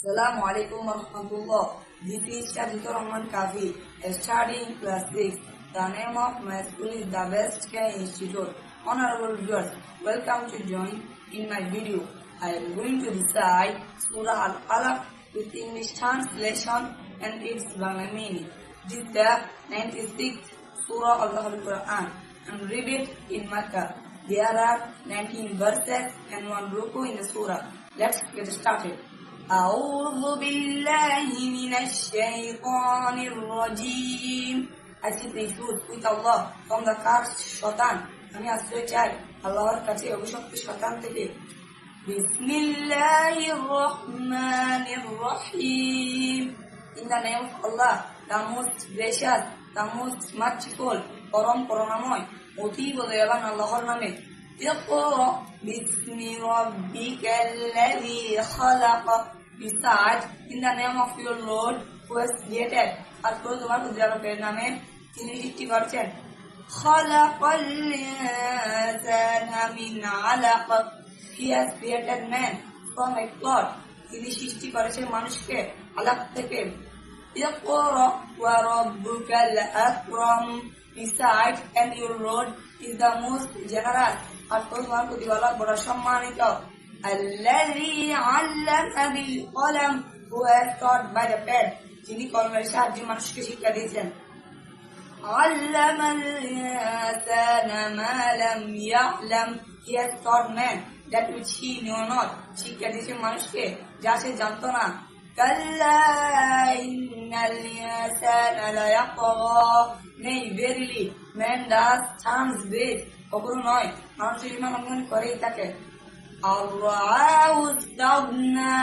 Assalamu alaikum warahmatullah. This is Shadiqur Rahman Kafi, studying class 6. The name of my school is the Best Care Institute. Honorable viewers, welcome to join in my video. I am going to recite Surah Al-Alaq with English translation and its Bangla meaning. This is the 96th Surah of the Holy Quran and read it in Makkah. There are 19 verses and 1 ruku in the surah. Let's get started. أعوذ بالله من الشيطان الرجيم. I seek refuge with Allah from the cursed shaitan. আমি আশ্রয় চাই আল্লাহর কাছে অভিশপ্ত শয়তান থেকে। বিসমিল্লাহির রহমানির রহিম. In the name of Allah, the most gracious, the most merciful, পরম করুণাময়, অতীব দয়াবান আল্লাহর নামে। اقرأ باسم ربك الذي خلق. Recite in the name of your Lord who has created. আর তো তোমার প্রতিপালকের নামে তিনি সৃষ্টি করেছেন। خلق الإنسان من علق. He has created man from a clot. তিনি সৃষ্টি করেছেন মানুষকে আলাক থেকে। اقرأ وربك الأكرم. Recite and your Lord is the most generous. আর তো তোমার প্রতিপালক বড় সম্মানিত। الذي علم بالقلم. Who has taught by the pen. যিনি কলমের সাহায্যে মানুষকে শিক্ষা দিয়েছেন। علم الإنسان ما لم يعلم. He has taught man that which he knew not. শিক্ষা দিয়েছেন মানুষকে যা সে জানত না। كلا إن الإنسان ليطغى. Nay, verily, man does turns great. কখনো নয়, মানুষ ইমান অঙ্গন করেই থাকে। الرعاه استغنى.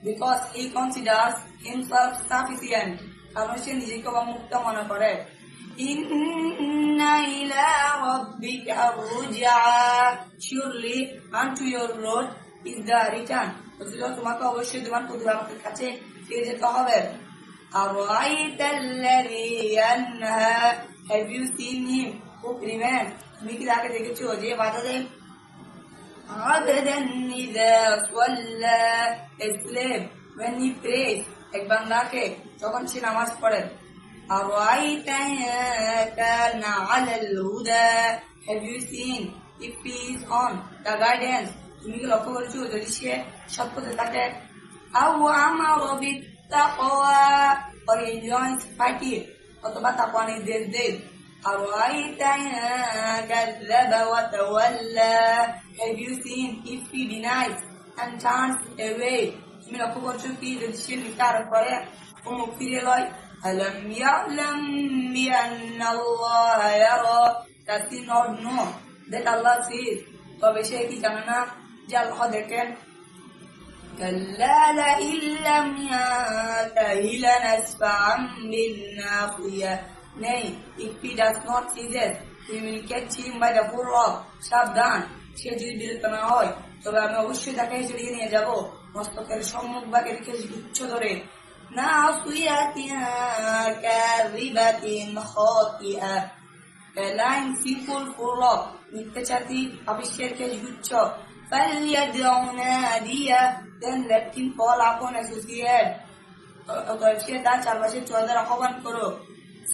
Because he considers himself sufficient. কারণ সে নিজেকে মুক্ত মনে করে। إن إلى ربك الرجعى. Surely unto your Lord is the return. তোমাকে অবশ্যই তোমার প্রতিপালকের কাছে ফিরে যেতে হবে। أرأيت الذي ينهى. Have you seen him who prevents? তুমি কি তাকে দেখেছো যে বাধা দেয়? عبدا إذا صلى. A slave when he prays. এক বান্দাকে যখন সে নামাজ পড়ে। أرأيت إن كان على الهدى. Have you seen if he is on the guidance? তুমি কি লক্ষ্য করেছো যদি সে সৎপথে থাকে? أو أمر بالتقوى. or enjoins piety অথবা তাকওয়া নির্দেশ দেয়। أرأيت إن كذب وتولى. Have you seen if he denies and turns away? তুমি লক্ষ্য করছো কি যদি সে মিথ্যার করে ও মুখ ফিরিয়ে লয়। ألم يعلم بأن الله يرى. Does he not know that Allah sees? তবে সে কি জানে না যে আল্লাহ দেখেন। كلا لئن لم ينته لنسفعا بالناصية. Nay, if he does not cease, we will catch him by the forelock. সাবধান, সে যদি বিরত না হয় তবে আমি অবশ্যই তাকে জড়িয়ে নিয়ে যাব মস্তকের সম্মুখ ভাগে রেখে গুচ্ছ ধরে। নাসিয়াতিন কাযিবাতিন খাতিআ. A lying sinful forelock, মিথ্যাচারী পাপিষ্ঠের কেশগুচ্ছ। فليدع ناديا. Then let him call upon associate. অতএব সে তার চারপাশে চলাদের আহ্বান করো।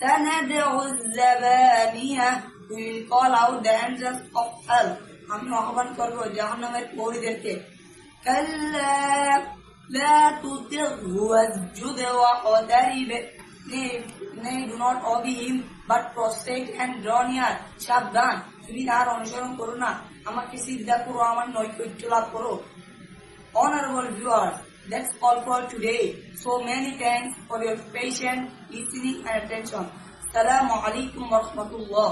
سندع الزبانية. We will call out the angels of hell. আমি আহ্বান করবো জাহান্নামের প্রহরীদেরকে। كلا لا تطعه واسجد واقترب. Nay, do not obey him but prostrate and draw near. সাবধান, তুমি তার অনুসরণ করো না, আমাকে সিজদা করো, আমার নৈকট্য লাভ করো। Honorable viewers, that's all for today. So many thanks for your patience, listening and attention. Assalamu alaikum warahmatullah.